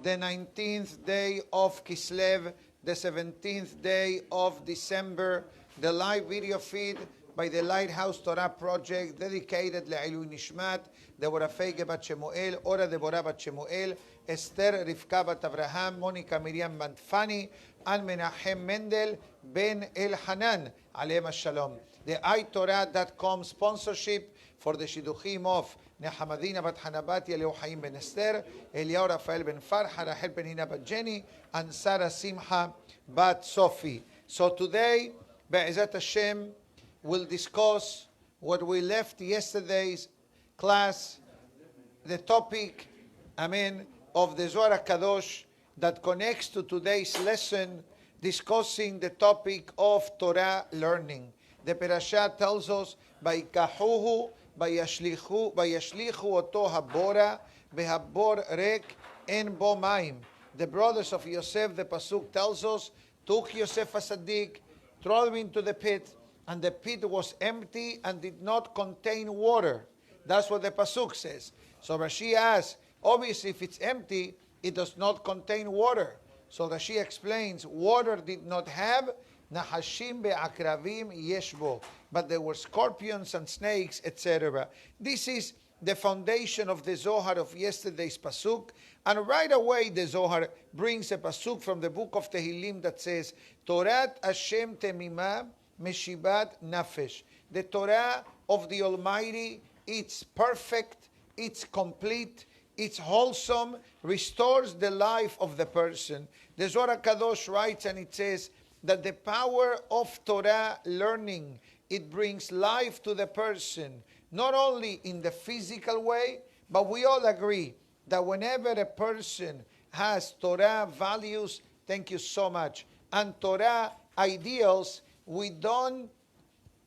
the 19th day of Kislev, the 17th day of December, the live video feed by the Lighthouse Torah Project dedicated Le'ilui Nishmat, Deborah Feige Bat Shemuel, Ora Deborah Bat Shemuel, Esther Rivka Bat Avraham, Monica Miriam Bantfani, and Menachem Mendel Ben El Hanan, Aleim Shalom. The iTorah.com sponsorship for the Shidduchim of Nehamadina Bat Hanabat, Eliyahu Chaim Ben Esther, Eliyahu Rafael Ben Farha, Rachel Penina Bat Jenny, and Sarah Simcha Bat Sophie. So today, Be'ezat Hashem, we'll discuss what we left yesterday's class, the topic, of the Zohar HaKadosh that connects to today's lesson, discussing the topic of Torah learning. The Parashah tells us, Vayikahuhu, Vayashlichu oto habora, behabor rek en bo maim. The brothers of Yosef, the Pasuk tells us, took Yosef HaSadik, threw him into the pit, and the pit was empty and did not contain water. That's what the Pasuk says. So Rashi asks, obviously if it's empty, it does not contain water. So Rashi explains, water did not have, Nahashim be'akravim yeshbo, but there were scorpions and snakes, etc. This is the foundation of the Zohar of yesterday's Pasuk. And right away the Zohar brings a Pasuk from the book of Tehillim that says, Torat Hashem temimah meshibat nafesh. The Torah of the Almighty, it's perfect, it's complete, it's wholesome, restores the life of the person. The Zohar HaKadosh writes and it says that the power of Torah learning, it brings life to the person, not only in the physical way, but we all agree that whenever a person has Torah values, thank you so much, and Torah ideals, we don't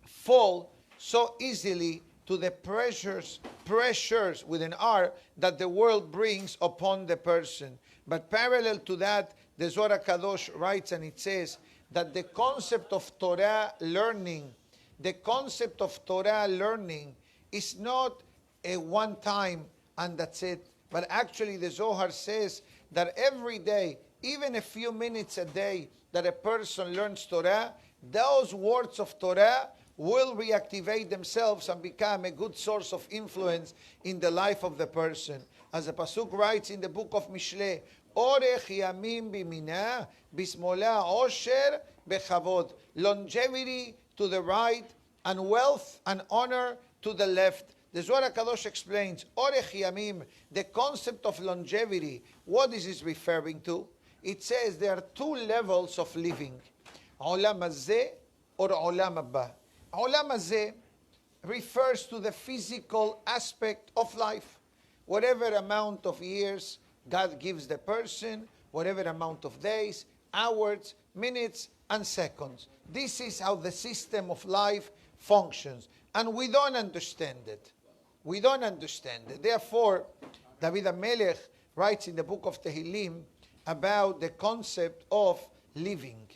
fall so easily to the pressures with an R that the world brings upon the person. But parallel to that, the Zohar HaKadosh writes and it says that the concept of Torah learning, is not a one time and that's it. But actually the Zohar says that every day, even a few minutes a day that a person learns Torah, those words of Torah will reactivate themselves and become a good source of influence in the life of the person. As the Pasuk writes in the book of Mishlei, Orech yamim bimina, bismola osher bechavod. Longevity to the right, and wealth and honor to the left. The Zohar HaKadosh explains, Orech yamim, the concept of longevity, what is this referring to? It says there are two levels of living. Olam hazeh or Olam haba. Olam hazeh refers to the physical aspect of life. Whatever amount of years God gives the person, whatever amount of days, hours, minutes, and seconds. This is how the system of life functions. And we don't understand it. We don't understand it. Therefore, David HaMelech writes in the book of Tehillim about the concept of living.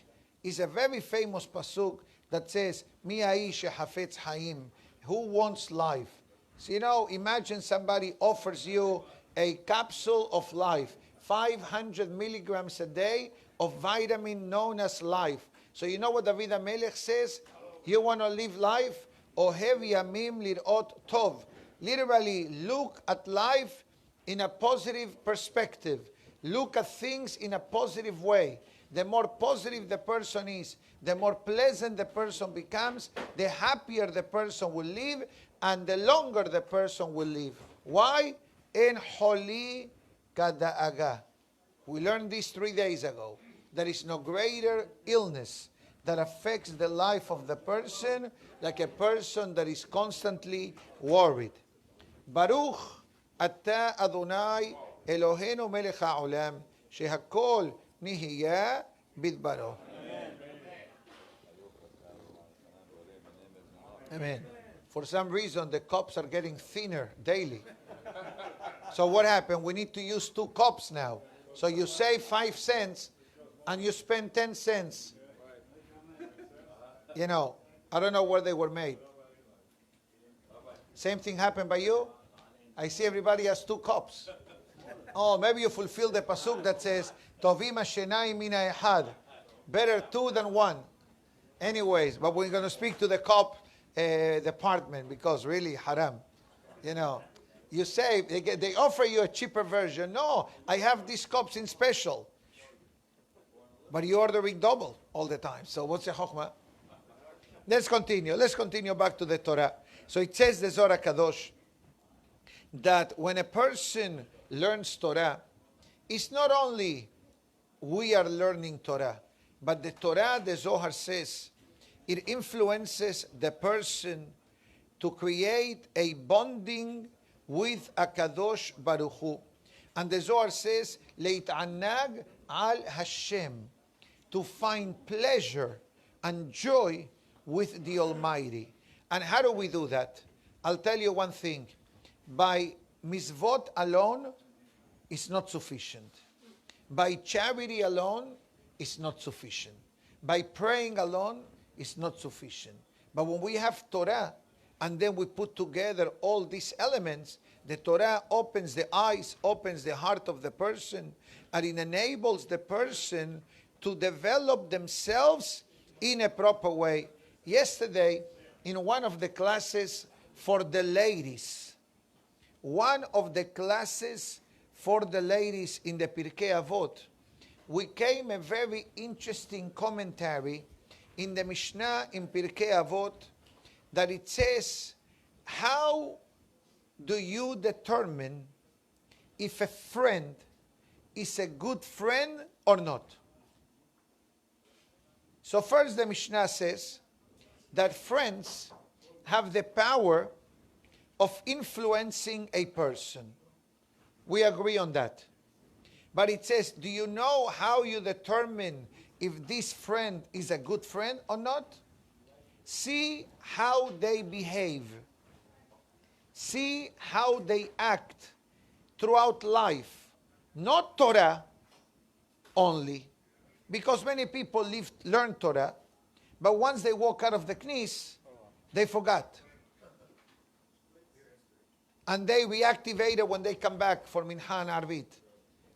It's a very famous pasuk that says, Mi haish shehafetz haim, who wants life? So, imagine somebody offers you a capsule of life, 500 milligrams a day of vitamin known as life. So you know what David HaMelech says? You want to live life? Ohev yamim lirot tov. Literally, look at life in a positive perspective. Look at things in a positive way. The more positive the person is, the more pleasant the person becomes, the happier the person will live, and the longer the person will live. Why? En holi kada'aga. We learned this 3 days ago. There is no greater illness that affects the life of the person like a person that is constantly worried. Baruch ata Adonai Eloheinu melech ha'olam shehakol nihiya bidbaro. Amen. For some reason, the cups are getting thinner daily. So what happened? We need to use 2 cups now. So you save 5 cents and you spend 10 cents. I don't know where they were made. Same thing happened by you? I see everybody has 2 cups. Oh, maybe you fulfill the pasuk that says, Tovim Hashenai mina ehad. Better two than one. Anyways, but we're going to speak to the cop department because really haram. You know, you say, they offer you a cheaper version. No, I have these cups in special. But you're ordering double all the time. So what's the chokhmah? Let's continue. Let's continue back to the Torah. So it says the Zohar Kadosh that when a person learns Torah, it's not only we are learning Torah, but the Torah, the Zohar says, it influences the person to create a bonding with a Kadosh Baruch Hu. And the Zohar says, Leit'anag al Hashem, to find pleasure and joy with the Almighty. And how do we do that? I'll tell you one thing. By mitzvot alone, it's not sufficient. By charity alone, it's not sufficient. By praying alone, it's not sufficient. But when we have Torah, and then we put together all these elements, the Torah opens the eyes, opens the heart of the person, and it enables the person to develop themselves in a proper way. Yesterday, in one of the classes for the ladies, in the Pirkei Avot, we came a very interesting commentary in the Mishnah in Pirkei Avot that it says, how do you determine if a friend is a good friend or not? So first the Mishnah says that friends have the power of influencing a person. We agree on that. But it says, do you know how you determine if this friend is a good friend or not? See how they behave. See how they act throughout life. Not Torah only. Because many people learn Torah, but once they walk out of the knis, they forgot. And they reactivate it when they come back for Mincha and Arvit.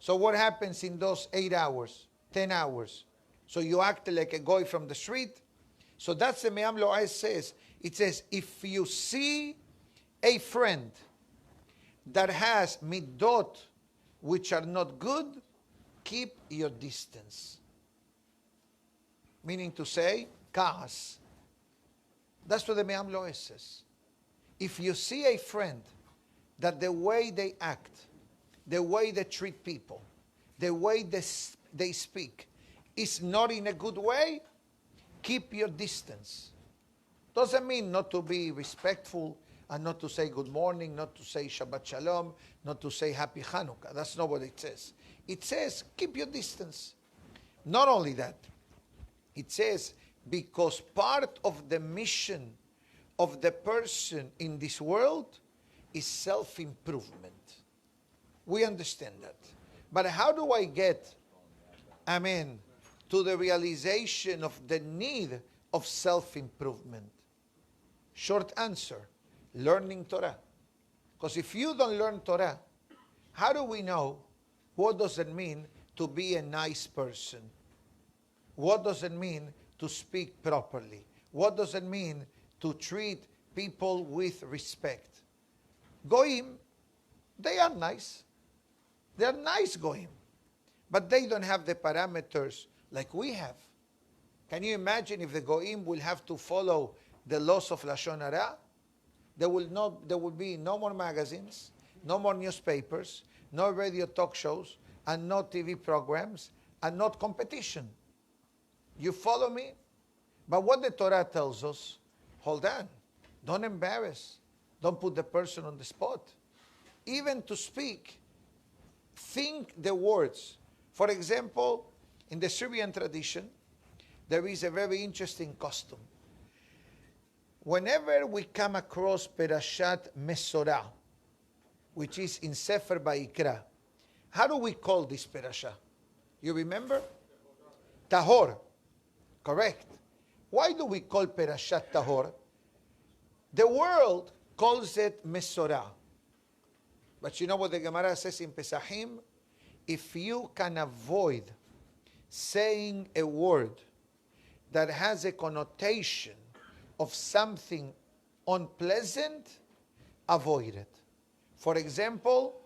So what happens in those 8 hours, 10 hours? So you act like a goy from the street. So that's the Me'am Lo'ez says. It says, if you see a friend that has midot which are not good, keep your distance. Meaning to say, ka'as. That's what the Me'am Lo'ez says. If you see a friend that the way they act, the way they treat people, the way they speak is not in a good way, keep your distance. Doesn't mean not to be respectful and not to say good morning, not to say Shabbat Shalom, not to say Happy Hanukkah. That's not what it says. It says keep your distance. Not only that, it says because part of the mission of the person in this world is self-improvement. We understand that. But how do I get, to the realization of the need of self-improvement? Short answer, learning Torah. Because if you don't learn Torah, how do we know what does it mean to be a nice person? What does it mean to speak properly? What does it mean to treat people with respect? Goyim, they are nice. They are nice Goyim. But they don't have the parameters like we have. Can you imagine if the Goyim will have to follow the laws of Lashon Hara? There will be no more magazines, no more newspapers, no radio talk shows, and no TV programs, and not competition. You follow me? But what the Torah tells us, hold on, don't embarrass. Don't put the person on the spot. Even to speak, think the words. For example, in the Syrian tradition, there is a very interesting custom. Whenever we come across Perashat Mesorah, which is in Sefer Vayikra, how do we call this Perashah? You remember? Tahor. Correct. Why do we call Perashat Tahor? The world calls it Mesorah. But you know what the Gemara says in Pesachim? If you can avoid saying a word that has a connotation of something unpleasant, avoid it. For example,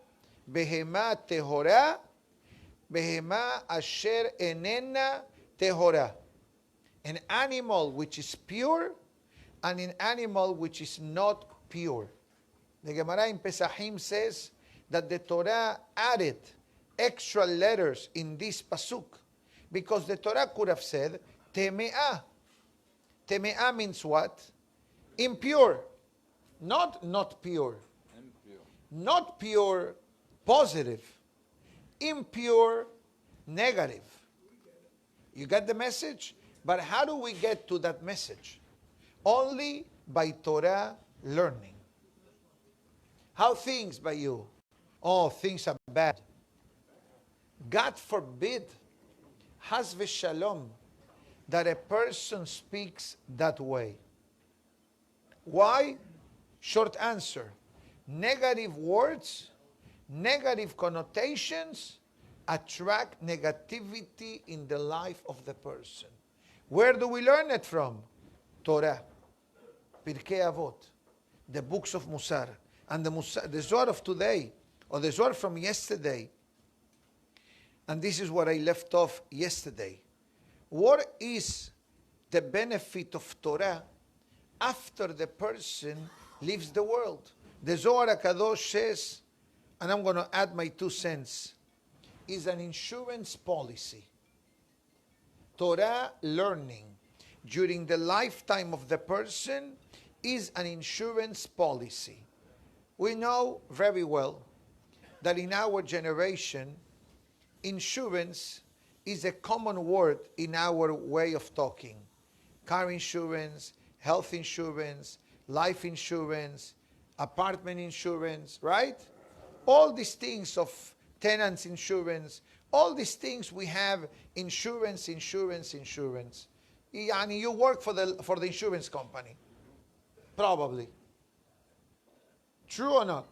behema tehora, behema asher enena tehora. An animal which is pure and an animal which is not pure. The Gemara in Pesachim says that the Torah added extra letters in this pasuk because the Torah could have said teme'ah. Teme'ah means what? Impure. Not pure. Impure. Not pure, positive. Impure, negative. You get the message? But how do we get to that message? Only by Torah learning. How things by you? Oh, things are bad. God forbid, has v'shalom, that a person speaks that way. Why? Short answer. Negative words, negative connotations attract negativity in the life of the person. Where do we learn it from? Torah, Pirkei Avot, the books of Musar, and the Zohar of today, or the Zohar from yesterday. And this is what I left off yesterday. What is the benefit of Torah after the person leaves the world? The Zohar HaKadosh says, and I'm going to add my 2 cents, is an insurance policy. Torah learning during the lifetime of the person is an insurance policy. We know very well that in our generation, insurance is a common word in our way of talking. Car insurance, health insurance, life insurance, apartment insurance, right? All these things of tenants insurance, all these things we have insurance. Yani you work for the insurance company. Probably. True or not?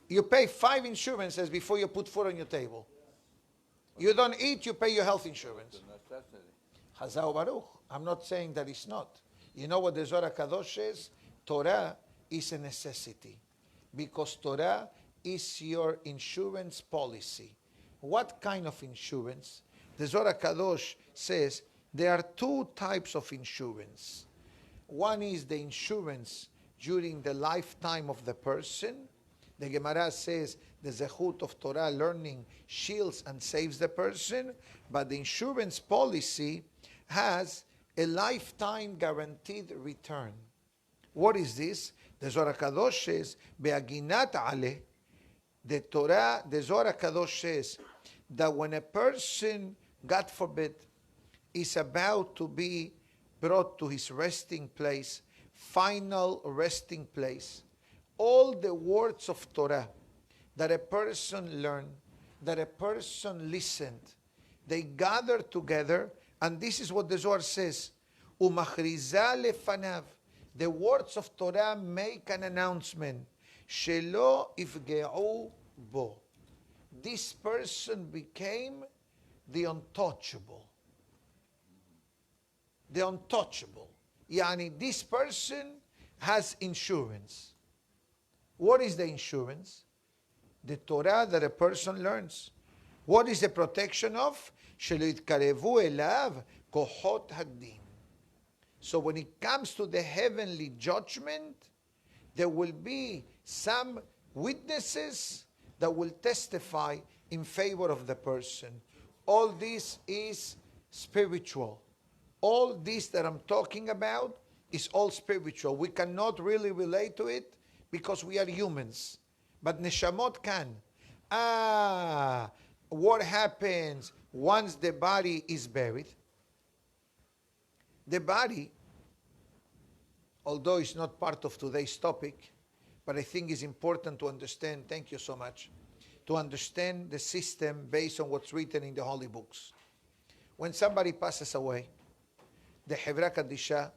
You pay 5 insurances before you put food on your table. You don't eat, you pay your health insurance. Chazal Baruch. I'm not saying that it's not. You know what the Zohar HaKadosh says? Torah is a necessity. Because Torah is your insurance policy. What kind of insurance? The Zohar HaKadosh says there are 2 types of insurance. One is the insurance during the lifetime of the person. The Gemara says the zechut of Torah learning shields and saves the person, but the insurance policy has a lifetime guaranteed return. What is this? The Zohar HaKadosh says, Be'aginat ale, the Torah, the Zohar HaKadosh says that when a person, God forbid, is about to be brought to his resting place, final resting place, all the words of Torah that a person learned, that a person listened, they gather together, and this is what the Zohar says, Umachriza lefanav, the words of Torah make an announcement, Shelo ifge'u bo. This person became the untouchable. The untouchable. Yani, this person has insurance. What is the insurance? The Torah that a person learns. What is the protection of? Shelo yitkarevu elav kohot hadin. So when it comes to the heavenly judgment, there will be some witnesses that will testify in favor of the person. All this is spiritual. All this that I'm talking about is all spiritual. We cannot really relate to it because we are humans. But neshamot can. What happens once the body is buried? The body, although it's not part of today's topic, but I think it's important to understand, thank you so much, to understand the system based on what's written in the holy books. When somebody passes away, the Hevra Kadisha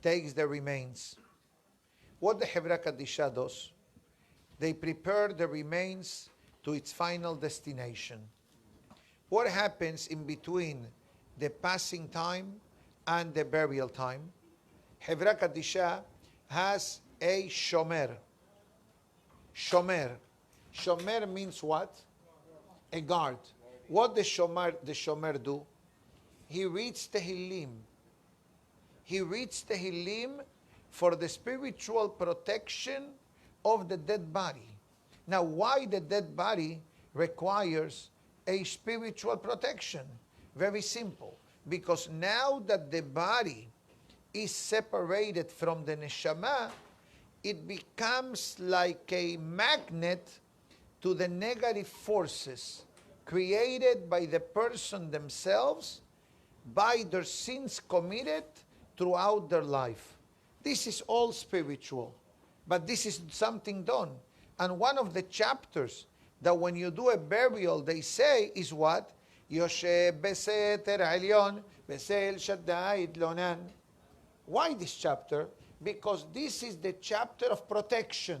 takes the remains. What the Hevra Kadisha does, they prepare the remains to its final destination. What happens in between the passing time and the burial time? Hevra Kadisha has a shomer. Shomer. Shomer means what? A guard. What does the shomer do? He reads Tehillim. He reads Tehillim for the spiritual protection of the dead body. Now, why the dead body requires a spiritual protection? Very simple. Because now that the body is separated from the neshama, it becomes like a magnet to the negative forces created by the person themselves, by their sins committed throughout their life. This is all spiritual, but this is something done. And one of the chapters that when you do a burial, they say is what? Yoshe Beseter Elyon, Besel Shaddai Lonan. Why this chapter? Because this is the chapter of protection.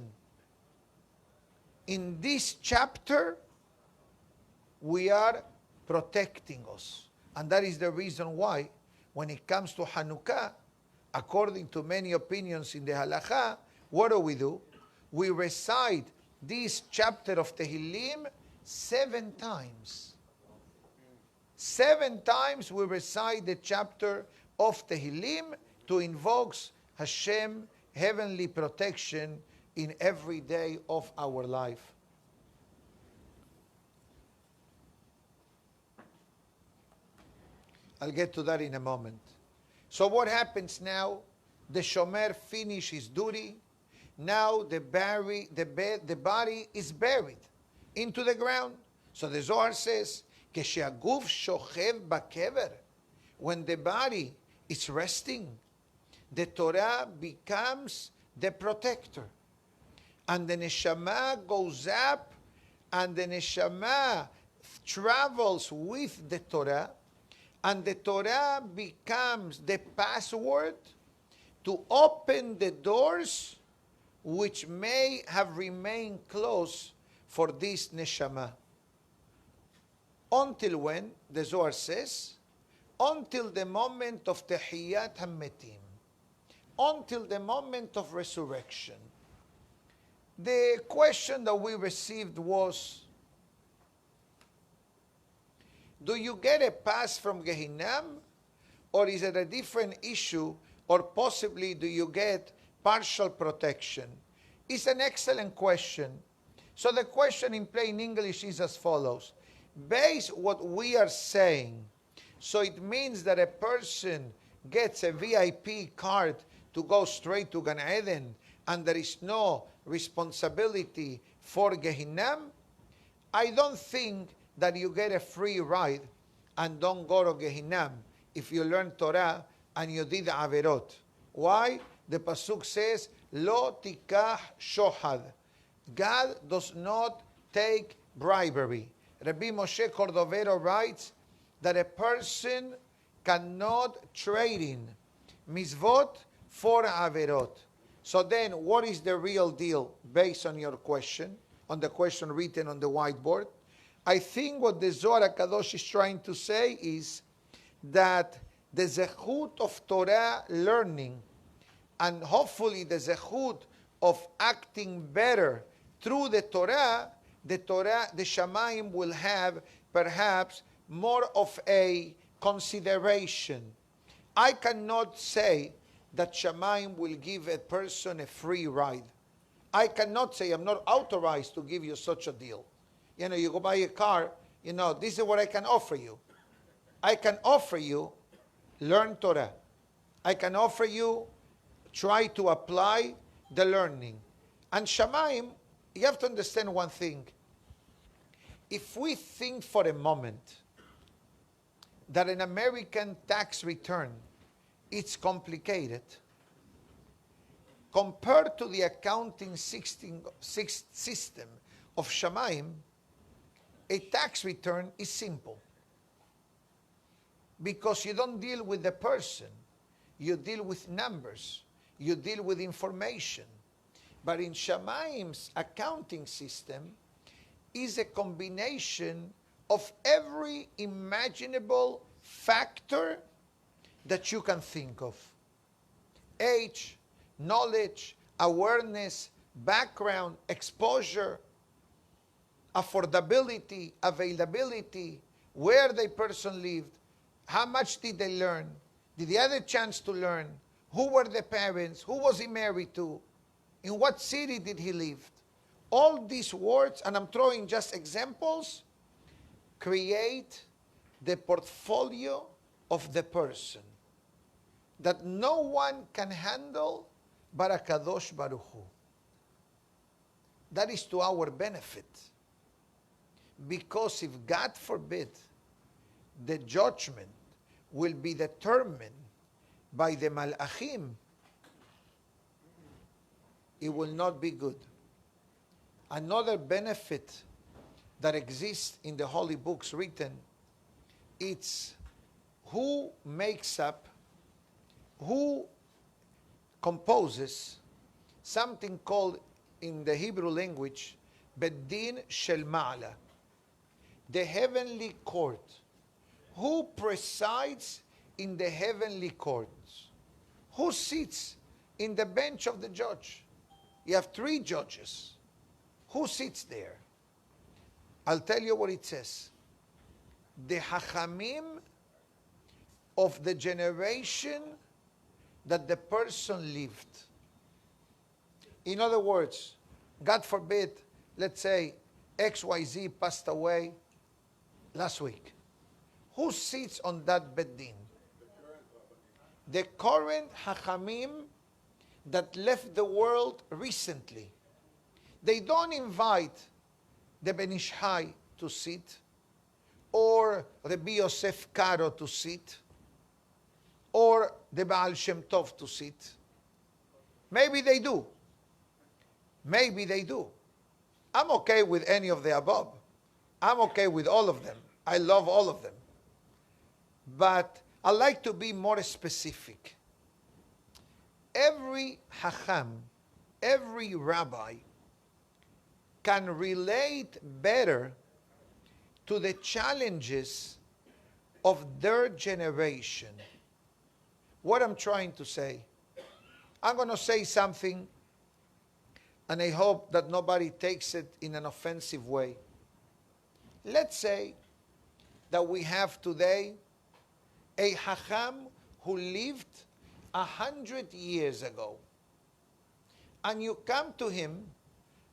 In this chapter, we are protecting us. And that is the reason why, when it comes to Hanukkah, according to many opinions in the halakha, what do? We recite this chapter of Tehillim 7 times. 7 times we recite the chapter of Tehillim to invoke Hashem heavenly protection in every day of our life. I'll get to that in a moment. So what happens now? The shomer finishes his duty. Now the body is buried into the ground. So the Zohar says, כשהגוף שוכב בקבר, when the body is resting, the Torah becomes the protector. And the neshama goes up, and the neshama travels with the Torah, and the Torah becomes the password to open the doors which may have remained closed for this neshama. Until when? The Zohar says, until the moment of Tehiyat HaMetim, until the moment of resurrection. The question that we received was, do you get a pass from Gehinnom, or is it a different issue, or possibly do you get partial protection? It's an excellent question. So the question in plain English is as follows. Based what we are saying, so it means that a person gets a VIP card to go straight to Gan Eden, and there is no responsibility for Gehinnom? I don't think that you get a free ride and don't go to Gehinnom if you learn Torah and you did Averot. Why? The Pasuk says, Lo tikach shohad. God does not take bribery. Rabbi Moshe Cordovero writes that a person cannot trade in mitzvot for Averot. So then, what is the real deal based on your question, on the question written on the whiteboard? I think what the Zohar HaKadosh is trying to say is that the zechut of Torah learning, and hopefully the zechut of acting better through the Torah, the Shamayim will have perhaps more of a consideration. I cannot say that Shamayim will give a person a free ride. I cannot say, I'm not authorized to give you such a deal. You know, you go buy a car, you know, this is what I can offer you. I can offer you, learn Torah. I can offer you, try to apply the learning. And Shamayim, you have to understand one thing. If we think for a moment that an American tax return, it's complicated, compared to the accounting system of Shamayim, a tax return is simple. Because you don't deal with the person, you deal with numbers, you deal with information. But in Shamayim's accounting system is a combination of every imaginable factor that you can think of. Age, knowledge, awareness, background, exposure, affordability, availability, where the person lived, how much did they learn, did they have a chance to learn, who were the parents, who was he married to, in what city did he live. All these words, and I'm throwing just examples, create the portfolio of the person that no one can handle but HaKadosh Baruch Hu. That is to our benefit. Because if, God forbid, the judgment will be determined by the Malachim, it will not be good. Another benefit that exists in the holy books written, it's who makes up, who composes something called in the Hebrew language, Beddin Shel Ma'ala, the heavenly court. Who presides in the heavenly courts? Who sits in the bench of the judge? You have 3 judges. Who sits there? I'll tell you what it says. The Hachamim of the generation that the person lived. In other words, God forbid, let's say XYZ passed away last week. Who sits on that beddin? The current Hachamim that left the world recently. They don't invite the Ben Ish Hai to sit, or Rabbi Yosef Karo to sit, or the Baal Shem Tov to sit. Maybe they do. Maybe they do. I'm okay with any of the above. I'm okay with all of them. I love all of them. But I like to be more specific. Every Hacham, every rabbi can relate better to the challenges of their generation. What I'm trying to say, I'm going to say something, and I hope that nobody takes it in an offensive way. Let's say that we have today a Hacham who lived 100 years ago, and you come to him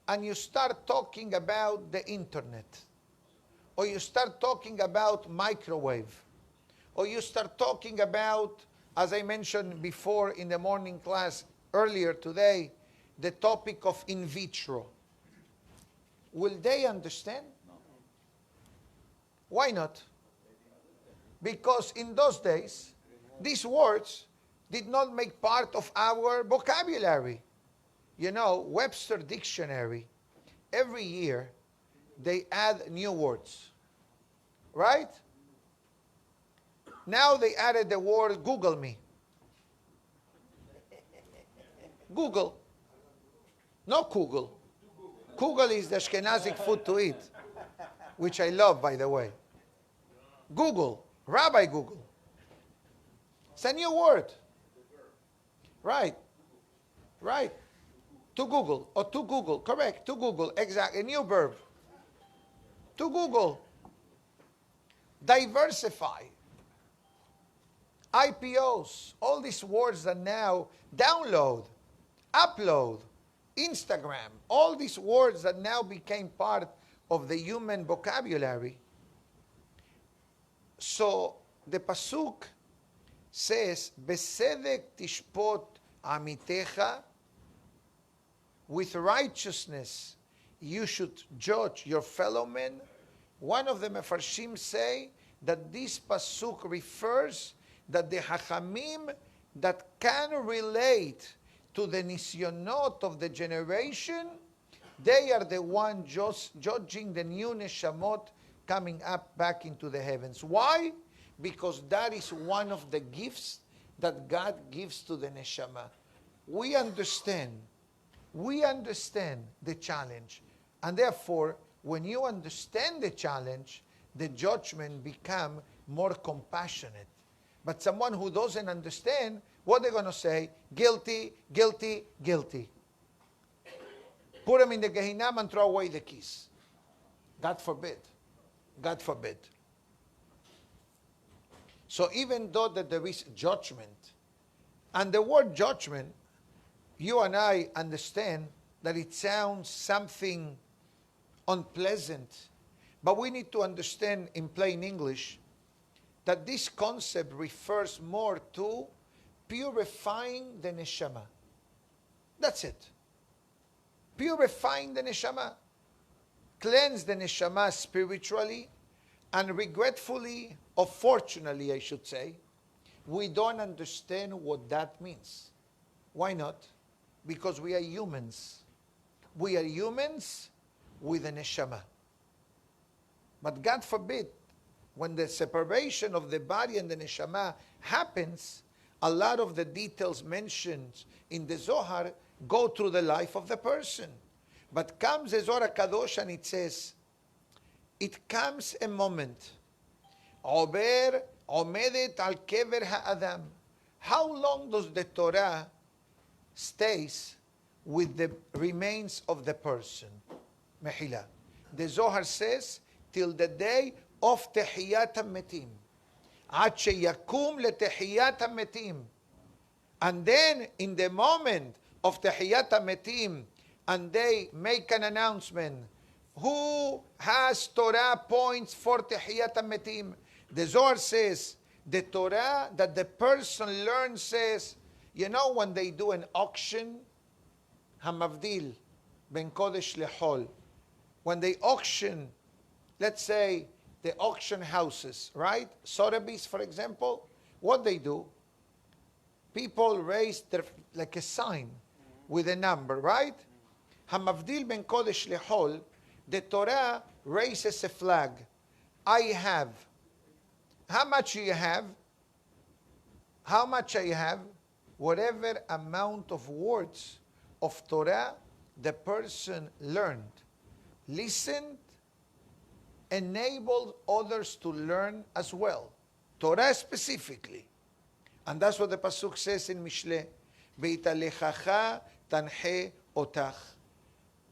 and you start talking about the internet, or you start talking about microwave, or you start talking about, as I mentioned before in the morning class earlier today, the topic of in vitro. Will they understand? Why not? Because in those days, these words did not make part of our vocabulary. You know, Webster Dictionary, every year, they add new words. Right? Now they added the word Google me. Google. Not Google. Google is the Ashkenazic food to eat, which I love, by the way. Google. Rabbi Google. It's a new word. Right. Right. To Google, or to Google, correct, to Google, exactly, a new verb. To Google. Diversify. IPOs, all these words that now download, upload, Instagram, all these words that now became part of the human vocabulary. So the Pasuk says, Besedek tishpot amitecha, with righteousness you should judge your fellow men. One of the Mefarshim say that this Pasuk refers that the Hachamim that can relate to the Nisyonot of the generation, they are the ones judging the new Neshamot coming up back into the heavens. Why? Because that is one of the gifts that God gives to the Neshama. We understand we understand the challenge. And therefore, when you understand the challenge, the judgment become more compassionate. But someone who doesn't understand, what they're going to say? Guilty, guilty, guilty. Put them in the Gehinnom and throw away the keys. God forbid. God forbid. So even though that there is judgment, and the word judgment, you and I understand that it sounds something unpleasant, but we need to understand in plain English that this concept refers more to purifying the neshama. That's it. Purifying the neshama. Cleanse the neshama spiritually, and regretfully, or fortunately I should say, we don't understand what that means. Why not? Because we are humans. We are humans with a neshama. But God forbid, when the separation of the body and the neshama happens, a lot of the details mentioned in the Zohar go through the life of the person. But comes the Zohar Kadosh and it says, it comes a moment, Omer omedet al kever ha'adam. How long does the Torah stays with the remains of the person? Mehila. The Zohar says, till the day of Tehiyat HaMetim. Ad sheyakum leTehiyat HaMetim. And then, in the moment of Tehiyat HaMetim, and they make an announcement, who has Torah points for Tehiyat HaMetim? The Zohar says, the Torah that the person learns says, you know when they do an auction, Hamavdil, Ben Kodesh Lehol, when they auction, let's say, the auction houses, right? Sotheby's, for example, what they do, people raise their, like a sign with a number, right? Hamavdil Ben Kodesh Lehol, the Torah raises a flag. I have. How much do you have? How much I have? Whatever amount of words of Torah the person learned, listened, enabled others to learn as well. Torah specifically. And that's what the Pasuk says in Mishle. Beitalechacha tanhe otach.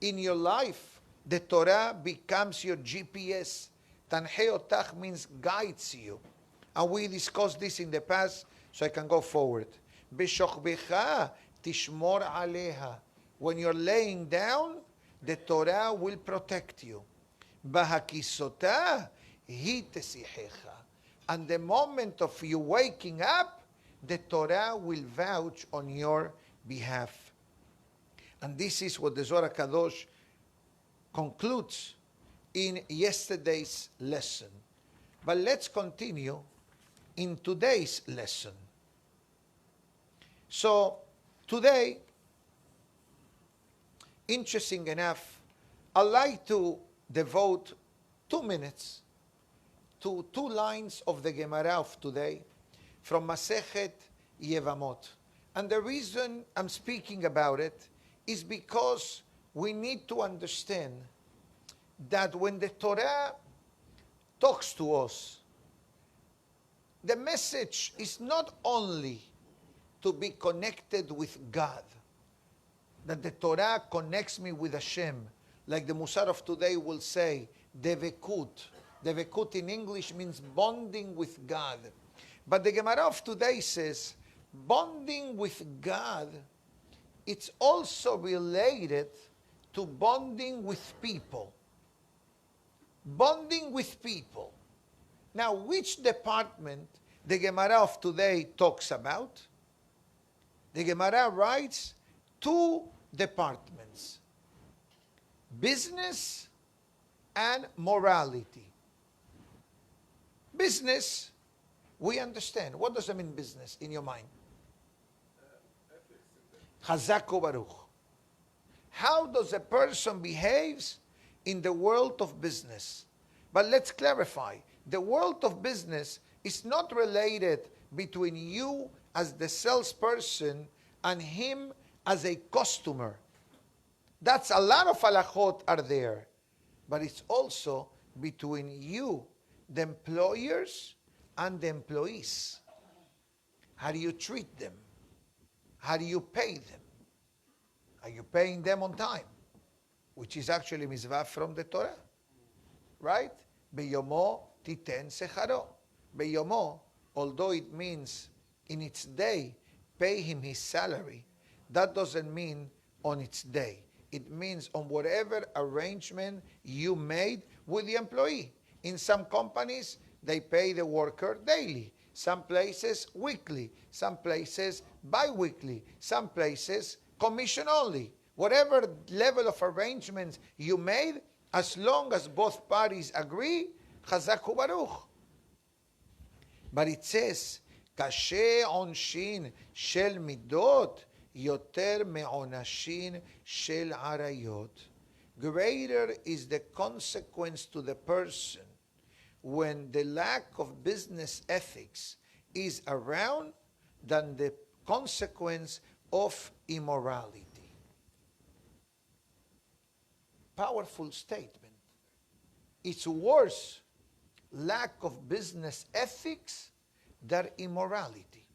In your life, the Torah becomes your GPS. Tanhe otach means guides you. And we discussed this in the past, so I can go forward. Beshochbecha tishmor aleha. When you're laying down, the Torah will protect you. Bahakisota hi tesihecha. And the moment of you waking up, the Torah will vouch on your behalf. And this is what the Zohar Kadosh concludes in yesterday's lesson. But let's continue in today's lesson. So, today, interesting enough, I'd like to devote 2 minutes to 2 lines of the Gemara of today from Masechet Yevamot. And the reason I'm speaking about it is because we need to understand that when the Torah talks to us, the message is not only to be connected with God, that the Torah connects me with Hashem, like the Musar of today will say, devekut. Devekut in English means bonding with God. But the Gemara of today says, bonding with God, it's also related to bonding with people. Bonding with people. Now, which department the Gemara of today talks about? The Gemara writes 2 departments. Business and morality. Business, we understand. What does that mean, business, in your mind? Chazak Baruch. How does a person behaves in the world of business? But let's clarify. The world of business is not related between you as the salesperson and him as a customer. That's a lot of halachot are there. But it's also between you, the employers, and the employees. How do you treat them? How do you pay them? Are you paying them on time? Which is actually mitzvah from the Torah. Right? Beyomo titen secharo. Beyomo, although it means in its day, pay him his salary, that doesn't mean on its day. It means on whatever arrangement you made with the employee. In some companies, they pay the worker daily. Some places, weekly. Some places, bi-weekly. Some places, commission only. Whatever level of arrangements you made, as long as both parties agree, chazak u'baruch. But it says, kashe onshin shel midot yoter me'onashin shel arayot. Greater is the consequence to the person when the lack of business ethics is around than the consequence of immorality. Powerful statement. It's worse lack of business ethics than immorality.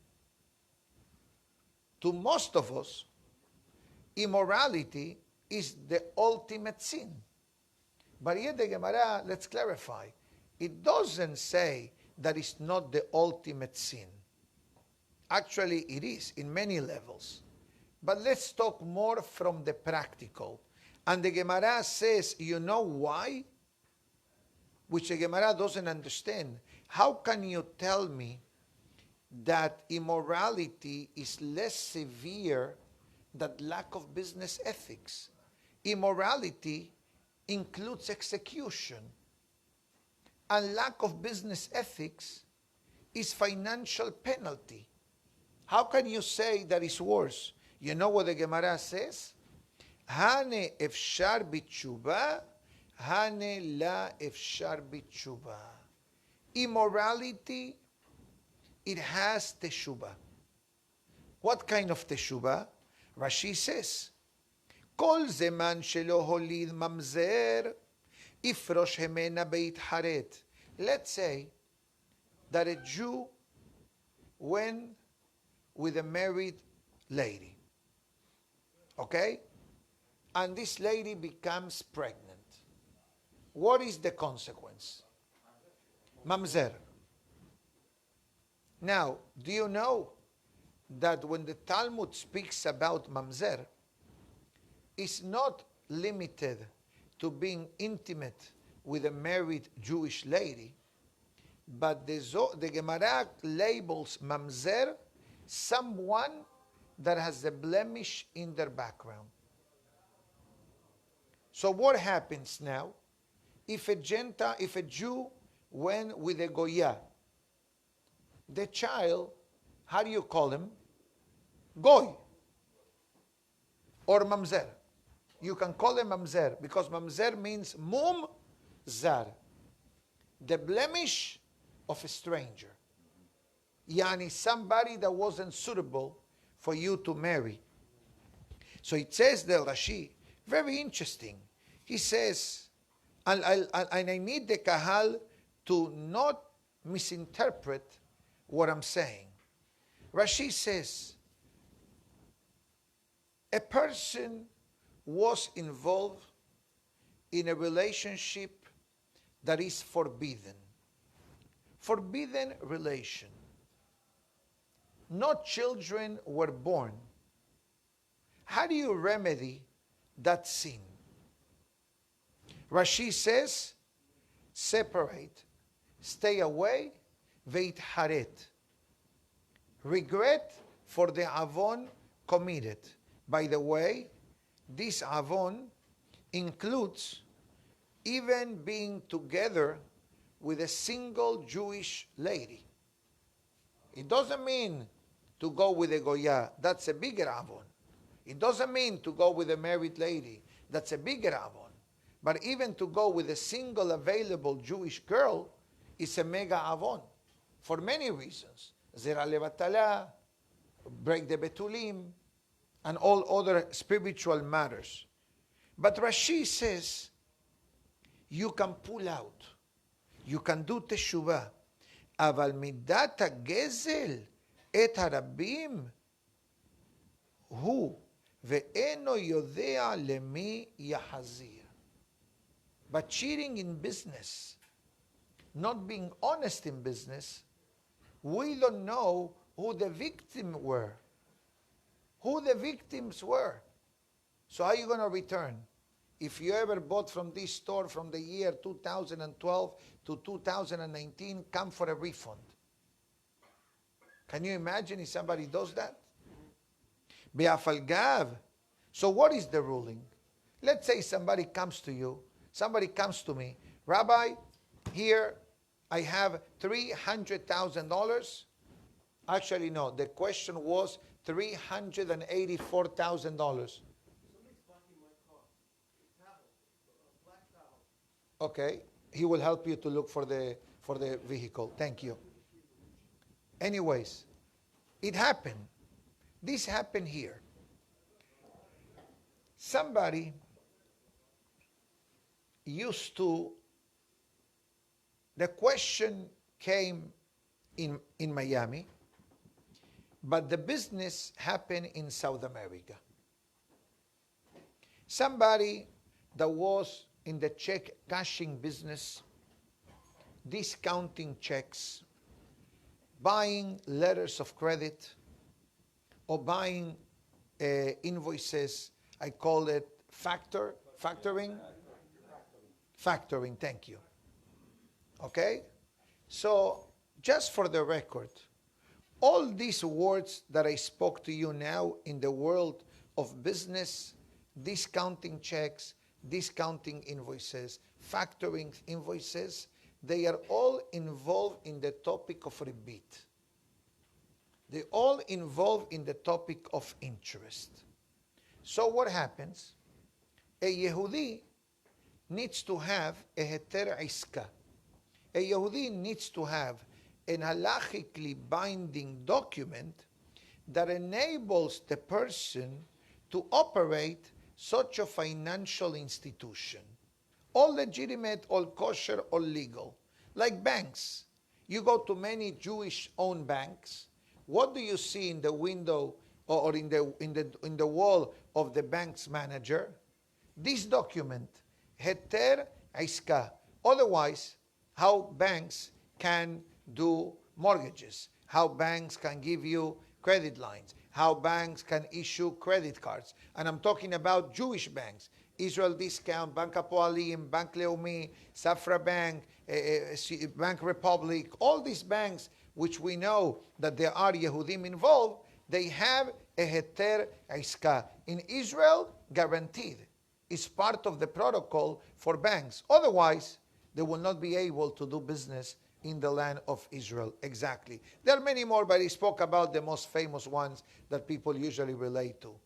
To most of us, immorality is the ultimate sin. But here the Gemara, let's clarify, it doesn't say that it's not the ultimate sin. Actually, it is in many levels. But let's talk more from the practical. And the Gemara says, you know why? Which the Gemara doesn't understand. How can you tell me that immorality is less severe than lack of business ethics? Immorality includes execution. And lack of business ethics is financial penalty. How can you say that is worse? You know what the Gemara says? Hane efshar b'tshuva, hane la efshar b'tshuva. Immorality, it has teshuvah. What kind of teshuvah? Rashi says, Kol zeman shelo holid mamzer, ifrosh hemena beit haret. Let's say that a Jew went with a married lady. Okay? And this lady becomes pregnant. What is the consequence? Mamzer. Now, do you know that when the Talmud speaks about mamzer, it's not limited to being intimate with a married Jewish lady, but the Gemara labels mamzer someone that has a blemish in their background. So what happens now? If a Jew went with a Goya, the child, how do you call him? Goy. Or mamzer. You can call him mamzer because mamzer means mum zar. The blemish of a stranger. Yani somebody that wasn't suitable for you to marry. So it says there, Rashi, very interesting. He says, and I need the kahal to not misinterpret what I'm saying. Rashi says, a person was involved in a relationship that is forbidden. Forbidden relation. No children were born. How do you remedy that sin? Rashi says, separate, stay away, veit haret. Regret for the avon committed. By the way, this avon includes even being together with a single Jewish lady. It doesn't mean to go with a Goya. That's a bigger avon. It doesn't mean to go with a married lady. That's a bigger avon. But even to go with a single available Jewish girl is a mega avon for many reasons. Zera levatala, break the betulim, and all other spiritual matters. But Rashi says, you can pull out. You can do teshuvah. אבל מידת הגזל את הרבים הוא ואינו יודע למי יחזיר. But cheating in business, not being honest in business, we don't know who the victims were. Who the victims were. So how are you going to return? If you ever bought from this store from the year 2012 to 2019, come for a refund. Can you imagine if somebody does that? Be'afalgav. So what is the ruling? Let's say somebody comes to you, somebody comes to me, Rabbi, here I have $300,000. Actually, no, the question was $384,000. Okay, he will help you to look for the vehicle. Thank you. Anyways, it happened. This happened here. Somebody used to, the question came in Miami, but the business happened in South America. Somebody that was in the check cashing business, discounting checks, buying letters of credit, or buying invoices. I call it factoring, thank you. Okay? So, just for the record, all these words that I spoke to you now in the world of business, discounting checks, discounting invoices, factoring invoices, they are all involved in the topic of rebit. They all involve in the topic of interest. So what happens? A Yehudi needs to have a heter iska. A Yehudi needs to have an halachically binding document that enables the person to operate such a financial institution. All legitimate, all kosher, all legal. Like banks. You go to many Jewish-owned banks. What do you see in the window or in the wall of the bank's manager? This document, heter iska. Otherwise, how banks can do mortgages, how banks can give you credit lines, how banks can issue credit cards. And I'm talking about Jewish banks. Israel Discount, Bank Hapoalim, Bank Leumi, Safra Bank, Bank Republic, all these banks which we know that there are Yehudim involved, they have a heter iska. In Israel, guaranteed. It's part of the protocol for banks. Otherwise, they will not be able to do business in the land of Israel. Exactly. There are many more, but he spoke about the most famous ones that people usually relate to.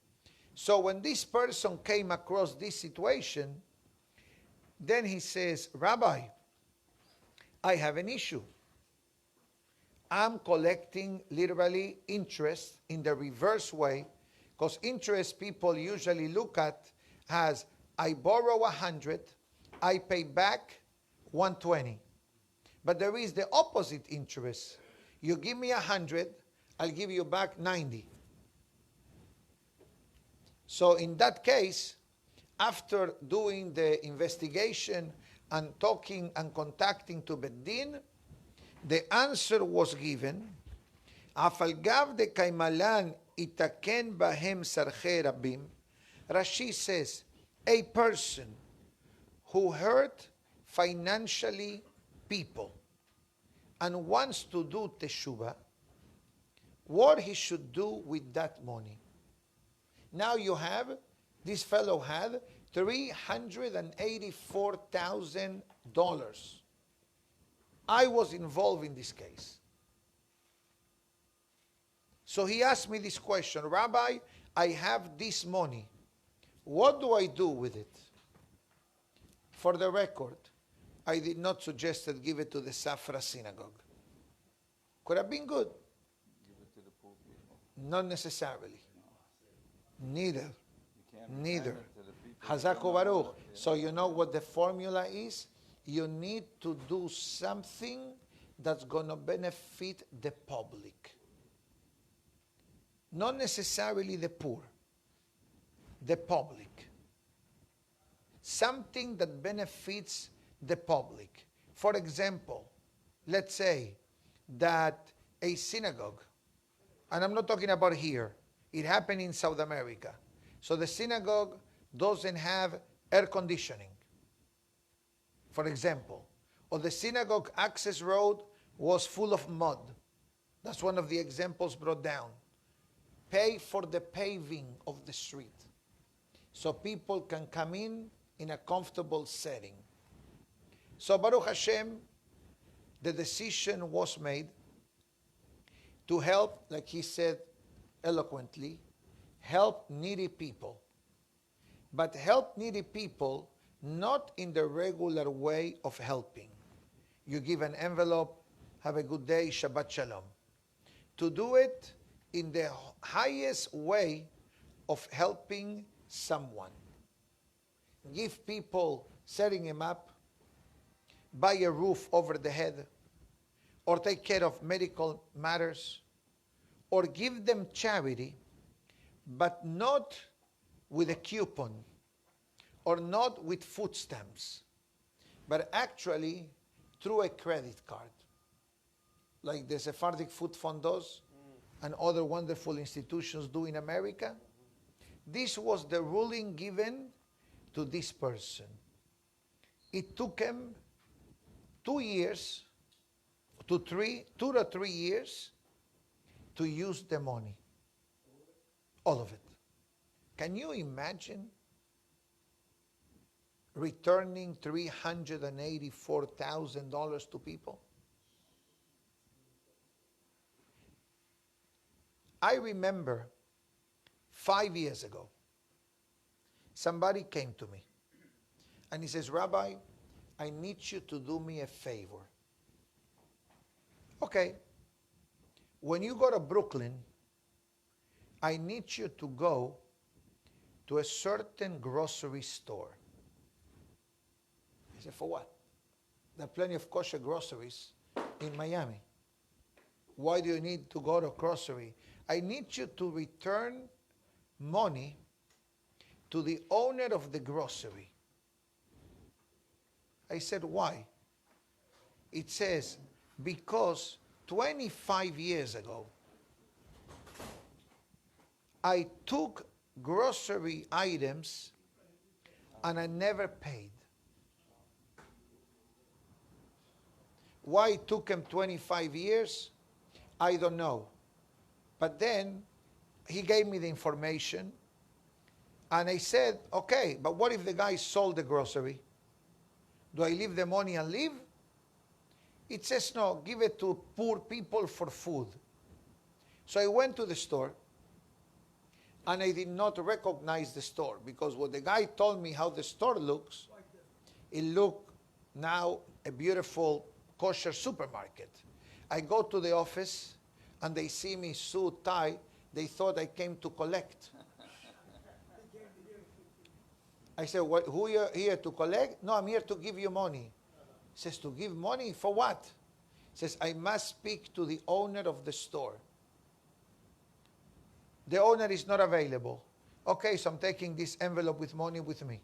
So when this person came across this situation, then he says, Rabbi, I have an issue. I'm collecting literally interest in the reverse way, because interest people usually look at as I borrow 100, I pay back 120. But there is the opposite interest. You give me 100, I'll give you back 90. So in that case, after doing the investigation and talking and contacting to Beddin, the answer was given, Afal gav de kaimalan itaken bahem sarche rabim. Rashi says, a person who hurt financially people and wants to do teshuvah, what he should do with that money. Now you have, this fellow had $384,000. I was involved in this case. So he asked me this question, Rabbi, I have this money. What do I do with it? For the record, I did not suggest that give it to the Safra Synagogue. Could have been good. Give it to the poor people. Not necessarily. Neither. You can't Neither. return it to the people. Hazak u'baruch. So you know what the formula is? You need to do something that's going to benefit the public. Not necessarily the poor, the public. Something that benefits the public. For example, let's say that a synagogue, and I'm not talking about here, it happened in South America. So the synagogue doesn't have air conditioning, for example. Or the synagogue access road was full of mud. That's one of the examples brought down. Pay for the paving of the street so people can come in a comfortable setting. So Baruch Hashem, the decision was made to help, like he said eloquently, help needy people. But help needy people not in the regular way of helping. You give an envelope, have a good day, Shabbat Shalom. To do it in the highest way of helping someone. Give people, setting him up, buy a roof over the head, or take care of medical matters, or give them charity, but not with a coupon, or not with food stamps, but actually through a credit card, like the Sephardic Food Fund does, and other wonderful institutions do in America. This was the ruling given to this person. It took him 2 to 3 years to use the money. All of it. Can you imagine returning $384,000 to people? I remember 5 years ago, somebody came to me and he says, Rabbi, I need you to do me a favor. Okay. When you go to Brooklyn, I need you to go to a certain grocery store. I said, for what? There are plenty of kosher groceries in Miami. Why do you need to go to grocery? I need you to return money to the owner of the grocery. I said, why? It says, because 25 years ago, I took grocery items and I never paid. Why it took him 25 years? I don't know. But then he gave me the information and I said, okay, but what if the guy sold the grocery? Do I leave the money and leave? It says, no, give it to poor people for food. So I went to the store and I did not recognize the store because when the guy told me how the store looks, it looked now a beautiful kosher supermarket. I go to the office and they see me suit, tie, they thought I came to collect. I said, what, who are you here to collect? No, I'm here to give you money. He says, to give money? For what? He says, I must speak to the owner of the store. The owner is not available. Okay, so I'm taking this envelope with money with me.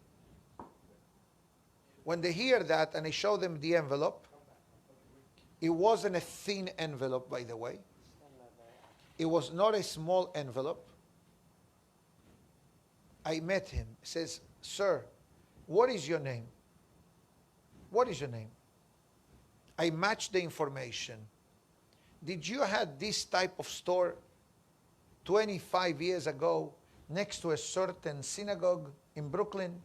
When they hear that and I show them the envelope, it wasn't a thin envelope, by the way. It was not a small envelope. I met him. He says, sir, what is your name? What is your name? I matched the information. Did you have this type of store 25 years ago next to a certain synagogue in Brooklyn?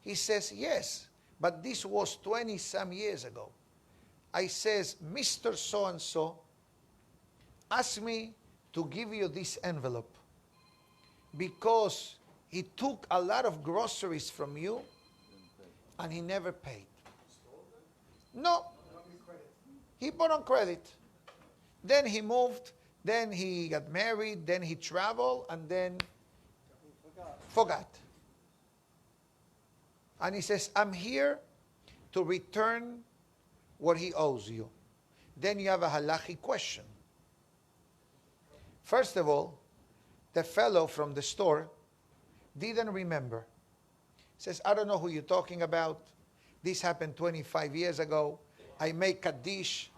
He says, yes, but this was 20-some years ago. I says, Mr. So-and-so asked me to give you this envelope because he took a lot of groceries from you and he never paid. No. He bought on credit. Then he moved, then he got married, then he traveled, and then forgot. And he says, I'm here to return what he owes you. Then you have a halachic question. First of all, the fellow from the store didn't remember. Says, I don't know who you're talking about. This happened 25 years ago. I make a dish.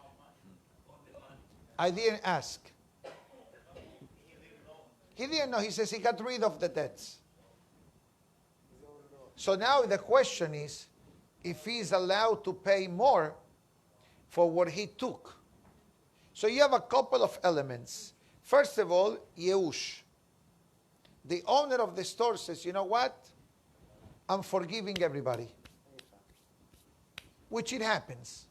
I didn't ask. He didn't know. He says he got rid of the debts. So now the question is, if he's allowed to pay more for what he took. So you have a couple of elements. First of all, Yeush. The owner of the store says, you know what? I'm forgiving everybody. Which it happens.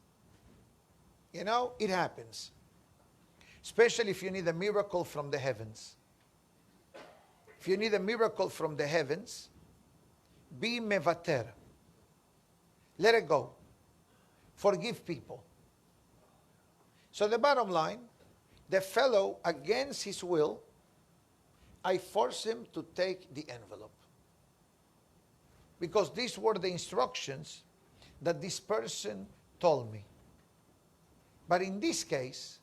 You know, it happens. Especially if you need a miracle from the heavens. If you need a miracle from the heavens, be mevater. Let it go. Forgive people. So the bottom line, the fellow, against his will, I force him to take the envelope. Because these were the instructions that this person told me. But in this case,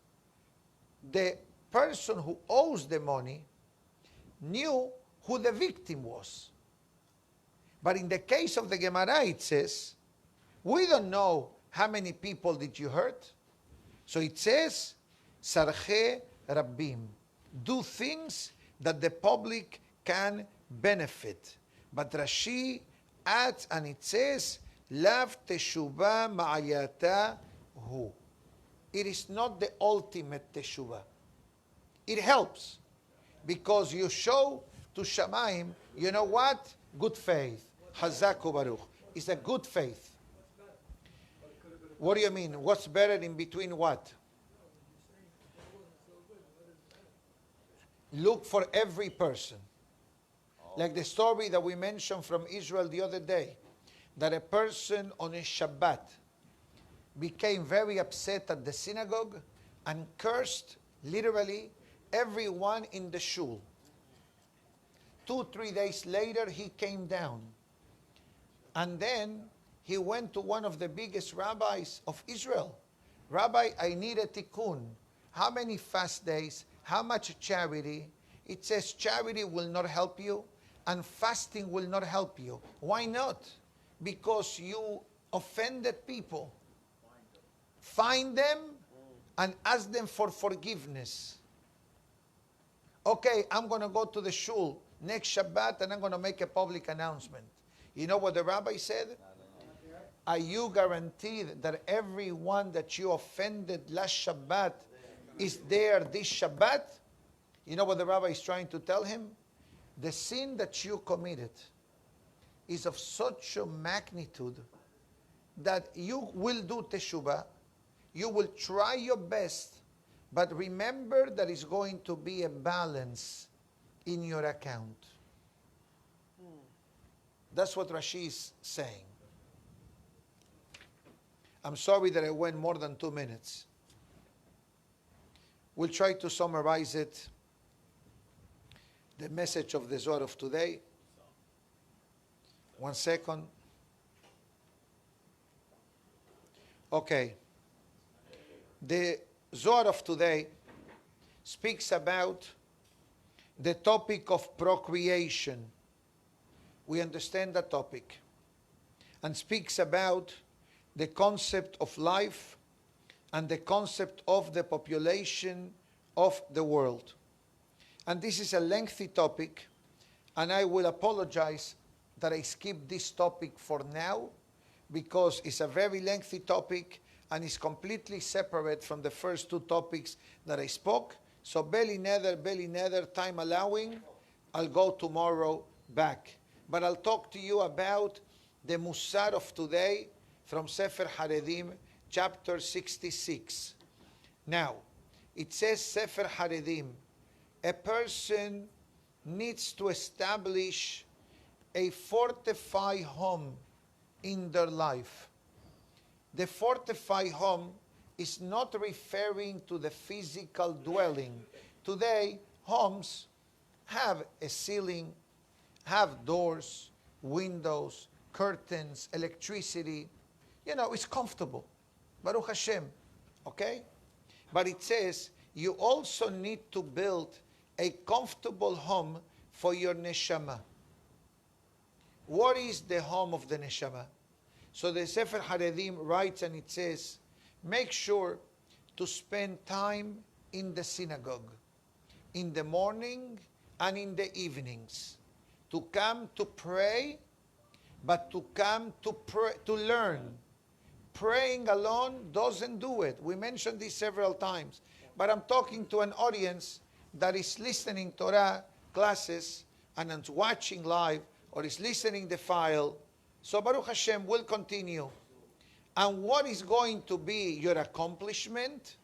the person who owes the money knew who the victim was. But in the case of the Gemara, it says, we don't know how many people did you hurt. So it says, Sarche Rabbim. Do things that the public can benefit. But Rashi adds, and it says, Lav Teshuvah Ma'ayata Hu. It is not the ultimate Teshuvah. It helps. Because you show to Shamayim, you know what? Good faith. Hazaku Baruch. It's a good faith. What do you mean? What's better in between what? Look for every person. Like the story that we mentioned from Israel the other day, that a person on a Shabbat became very upset at the synagogue and cursed, literally, everyone in the shul. 2-3 days later, he came down. And then he went to one of the biggest rabbis of Israel. Rabbi, I need a tikkun. How many fast days? How much charity? It says charity will not help you and fasting will not help you. Why not? Because you offended people. Find them and ask them for forgiveness. Okay, I'm going to go to the shul next Shabbat and I'm going to make a public announcement. You know what the rabbi said? Are you guaranteed that everyone that you offended last Shabbat is there this Shabbat? You know what the rabbi is trying to tell him? The sin that you committed is of such a magnitude that you will do teshuvah, you will try your best, but remember that it's going to be a balance in your account. That's what Rashi is saying. I'm sorry that I went more than 2 minutes. We'll try to summarize it. The message of the Zohar of today. 1 second. Okay. The Zohar of today speaks about the topic of procreation. We understand that topic. And speaks about the concept of life and the concept of the population of the world. And this is a lengthy topic, and I will apologize that I skipped this topic for now, because it's a very lengthy topic and it's completely separate from the first 2 topics that I spoke. So Beli Neder, time allowing, I'll go tomorrow back. But I'll talk to you about the Musar of today from Sefer Haredim, chapter 66. Now, it says Sefer Haredim, a person needs to establish a fortified home in their life. The fortified home is not referring to the physical dwelling. Today, homes have a ceiling, have doors, windows, curtains, electricity. You know, it's comfortable. Baruch Hashem. Okay? But it says you also need to build a comfortable home for your neshama. What is the home of the neshama? So the Sefer Haredim writes and it says, make sure to spend time in the synagogue, in the morning and in the evenings, to come to pray, but to come to pray, to learn. Praying alone doesn't do it. We mentioned this several times. But I'm talking to an audience that is listening Torah classes and is watching live or is listening the file. So Baruch Hashem will continue. And what is going to be your accomplishment?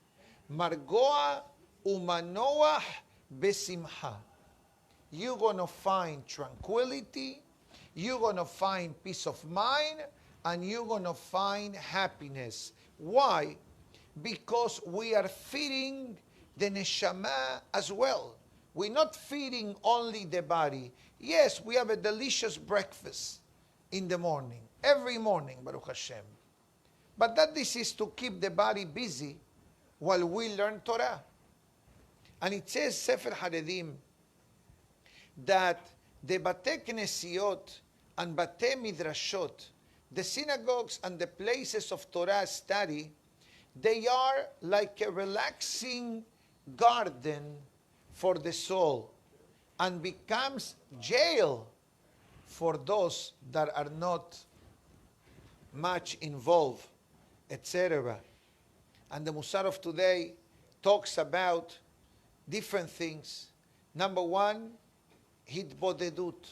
Margoa umanoah besimha. You're going to find tranquility, you're going to find peace of mind, and you're going to find happiness. Why? Because we are feeding the neshama as well. We're not feeding only the body. Yes, we have a delicious breakfast in the morning, every morning, Baruch Hashem. But that this is to keep the body busy while we learn Torah. And it says, Sefer Haredim, that the Batei Knesiot and Batei Midrashot, the synagogues and the places of Torah study, they are like a relaxing garden for the soul and becomes jail for those that are not much involved, etc. And the Musar of today talks about different things. Number one, hitbodedut.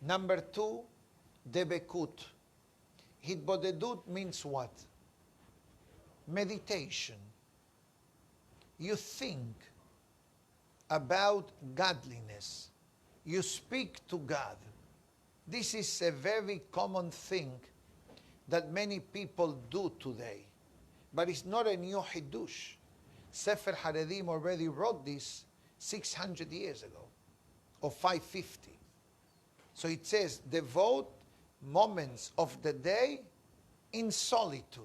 Number two, debekut. Hitbodedut means what? Meditation. You think about godliness. You speak to God. This is a very common thing that many people do today. But it's not a new Hiddush. Sefer Haredim already wrote this 600 years ago, or 550. So it says, devote moments of the day in solitude.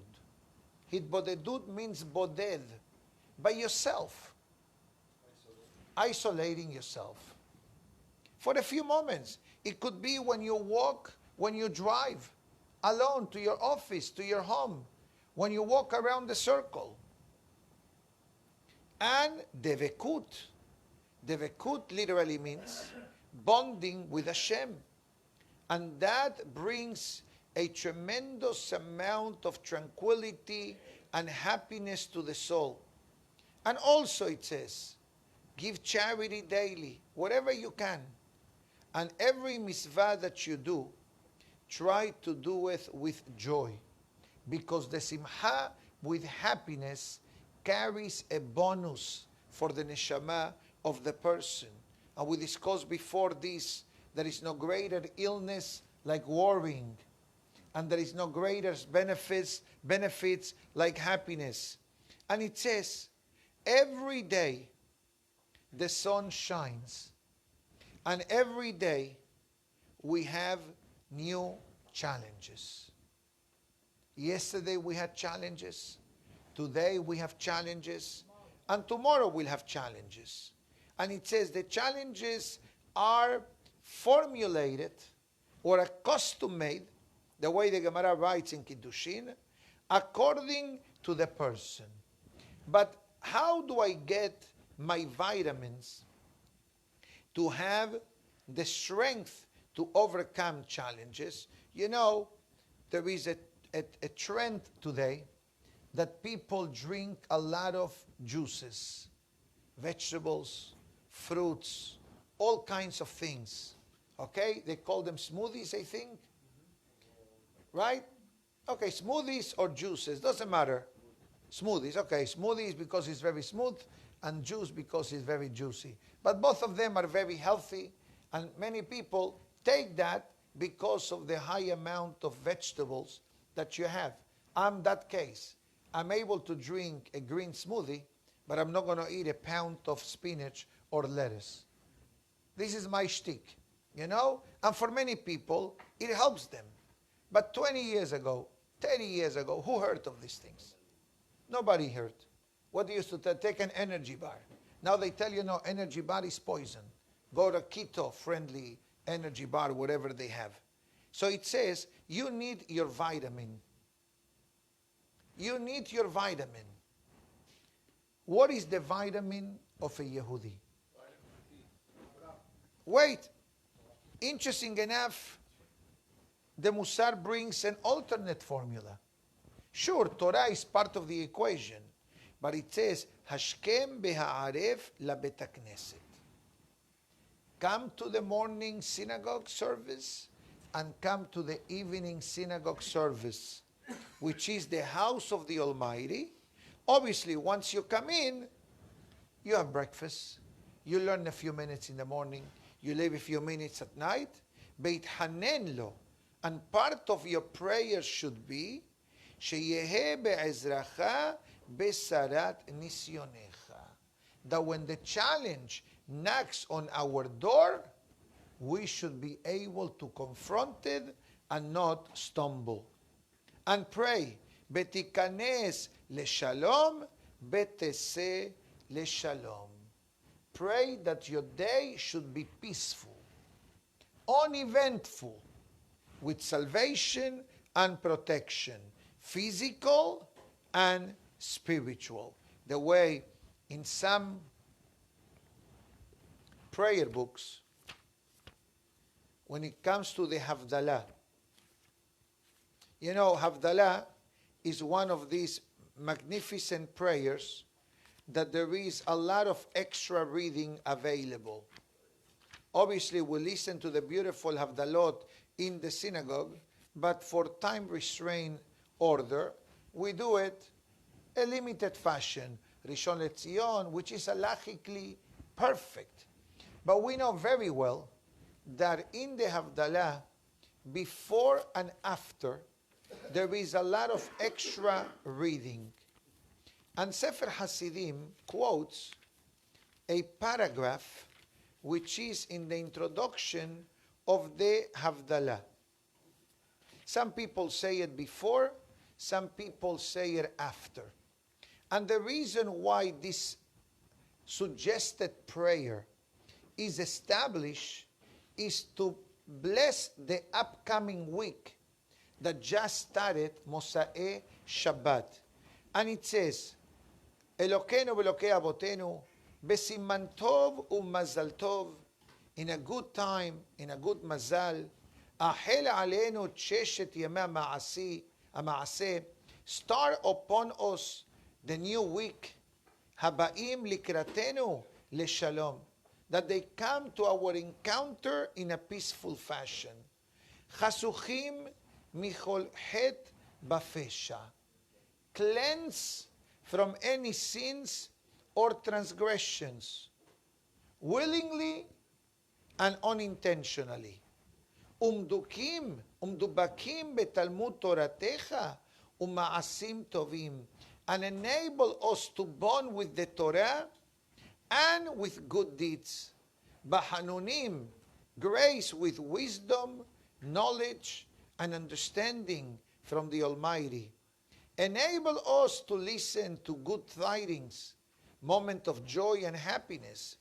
Hitbodedut means boded, by yourself. Isolating yourself. For a few moments. It could be when you walk, when you drive, alone to your office, to your home, when you walk around the circle. And devekut. Devekut literally means bonding with Hashem. And that brings a tremendous amount of tranquility and happiness to the soul. And also it says, give charity daily, whatever you can. And every mitzvah that you do, try to do it with joy. Because the simcha with happiness carries a bonus for the neshama of the person. And we discussed before this, there is no greater illness like worrying. And there is no greater benefits like happiness. And it says, every day the sun shines. And every day we have new challenges. Yesterday we had challenges. Today we have challenges. And tomorrow we'll have challenges. And it says the challenges are formulated or custom-made, the way the Gemara writes in Kiddushin, according to the person. But how do I get my vitamins to have the strength to overcome challenges? You know, there is a trend today that people drink a lot of juices, vegetables, fruits, all kinds of things. Okay? They call them smoothies, I think. Right? Okay, smoothies or juices, doesn't matter. Smoothies, okay, smoothies because it's very smooth, and juice because it's very juicy. But both of them are very healthy, and many people take that because of the high amount of vegetables that you have. I'm that case. I'm able to drink a green smoothie, but I'm not going to eat a pound of spinach or lettuce. This is my shtick. you know? And for many people, it helps them. But 20 years ago, 30 years ago, who heard of these things? Nobody heard. What they used to take an energy bar. Now they tell you, no, energy bar is poison. Go to keto-friendly energy bar, whatever they have. So it says, you need your vitamin. You need your vitamin. What is the vitamin of a Yehudi? Wait. Interesting enough, the Musar brings an alternate formula. Sure, Torah is part of the equation, but it says, Hashkem beha'aref la betakneset. Come to the morning synagogue service and come to the evening synagogue service, which is the house of the Almighty. Obviously, once you come in, you have breakfast, you learn a few minutes in the morning, you live a few minutes at night, Beit Hanen lo, and part of your prayer should be, Sheyehe be'ezracha besarat nisyonecha. That when the challenge knocks on our door, we should be able to confront it and not stumble. And pray, betikanes leshalom, betese leshalom. Pray that your day should be peaceful, uneventful, with salvation and protection, physical and spiritual. The way in some prayer books, when it comes to the Havdalah, you know, Havdalah is one of these magnificent prayers that there is a lot of extra reading available. Obviously, we listen to the beautiful Havdalot in the synagogue, but for time restraint order, we do it a limited fashion. Rishon LeZion, which is halachically perfect. But we know very well that in the Havdalah, before and after, there is a lot of extra reading. And Sefer Hasidim quotes a paragraph which is in the introduction of the Havdalah. Some people say it before, some people say it after. And the reason why this suggested prayer is established is to bless the upcoming week that just started, Mosa'e Shabbat. And it says, Elokeinu v'Elokei Avotenu, besiman tov u'mazal tov, in a good time, in a good mazal, ahel aleinu sheshet yemei ha'ma'aseh, star upon us the new week, habaim likratenu leshalom, that they come to our encounter in a peaceful fashion. Chasuchim michol het bafesha, cleanse from any sins or transgressions, willingly and unintentionally. Umdubakim betalmud toratecha uma'asim tovim, and enable us to bond with the Torah and with good deeds. Bahanunim, grace with wisdom, knowledge, and understanding from the Almighty. Enable us to listen to good tidings, moment of joy and happiness,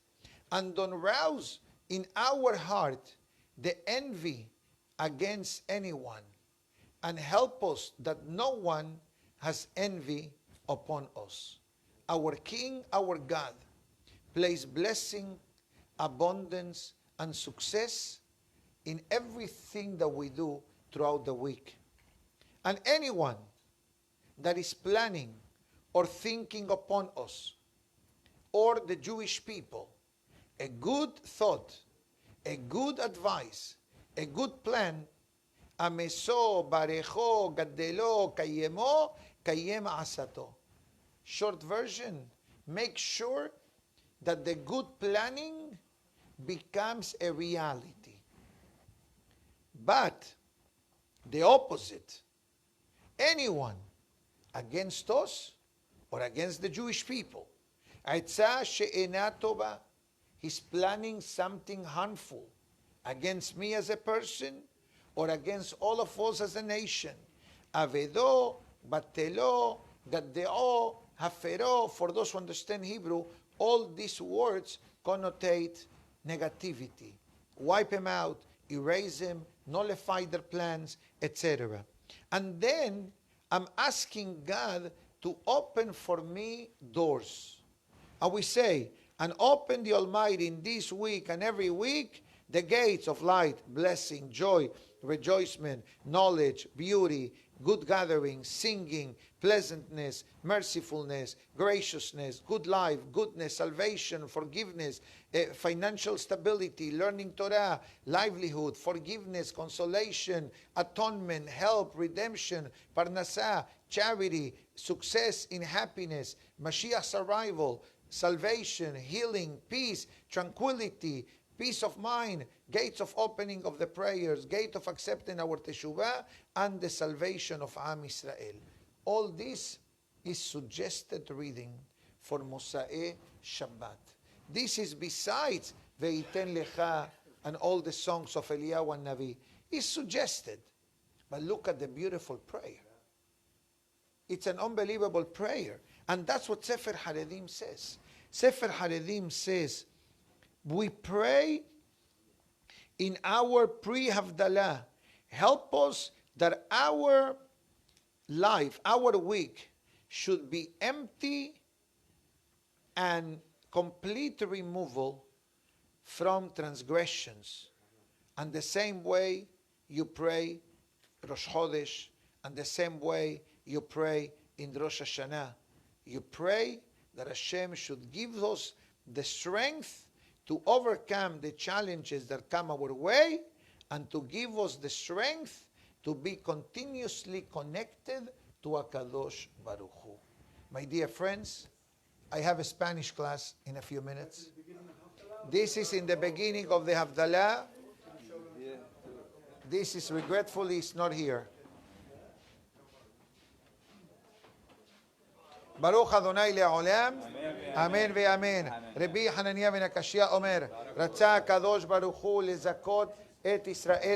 and don't rouse in our heart the envy against anyone, and help us that no one has envy upon us. Our King, our God, place blessing, abundance, and success in everything that we do throughout the week. And anyone that is planning or thinking upon us, or the Jewish people, a good thought, a good advice, a good plan, ameso, barecho, gadelo, kayemo, kayem asato. Short version, make sure that the good planning becomes a reality. But the opposite, anyone against us or against the Jewish people, Aitzah she'ena tova, he's planning something harmful against me as a person or against all of us as a nation. Avedo, batelo, gaddeo, hafero. For those who understand Hebrew, all these words connotate negativity. Wipe them out, erase them, nullify their plans, etc. And then I'm asking God to open for me doors. And we say, and open the Almighty in this week and every week the gates of light, blessing, joy, rejoicement, knowledge, beauty, good gathering, singing, pleasantness, mercifulness, graciousness, good life, goodness, salvation, forgiveness, financial stability, learning Torah, livelihood, forgiveness, consolation, atonement, help, redemption, parnasah, charity, success in happiness, Mashiach's arrival, salvation, healing, peace, tranquility, peace of mind, gates of opening of the prayers, gate of accepting our teshuvah, and the salvation of Am Israel. All this is suggested reading for Mosa'e Shabbat. This is besides Ve'iten Lecha and all the songs of Eliyahu and Navi. It's suggested. But look at the beautiful prayer. It's an unbelievable prayer. And that's what Sefer Haredim says. Sefer Haredim says, we pray in our pre-Havdalah, help us that our life, our week, should be empty and complete removal from transgressions. And the same way you pray Rosh Chodesh, and the same way you pray in Rosh Hashanah. You pray that Hashem should give us the strength to overcome the challenges that come our way, and to give us the strength to be continuously connected to HaKadosh Baruch Hu. My dear friends, I have a Spanish class in a few minutes. This is in the beginning of the Havdalah. This is regretfully it's not here. ברוך אדוני לעולם, אמן ואמן. רבי חנניה בן הקשיא אומר, רצה הקדוש ברוך הוא לזכות את ישראל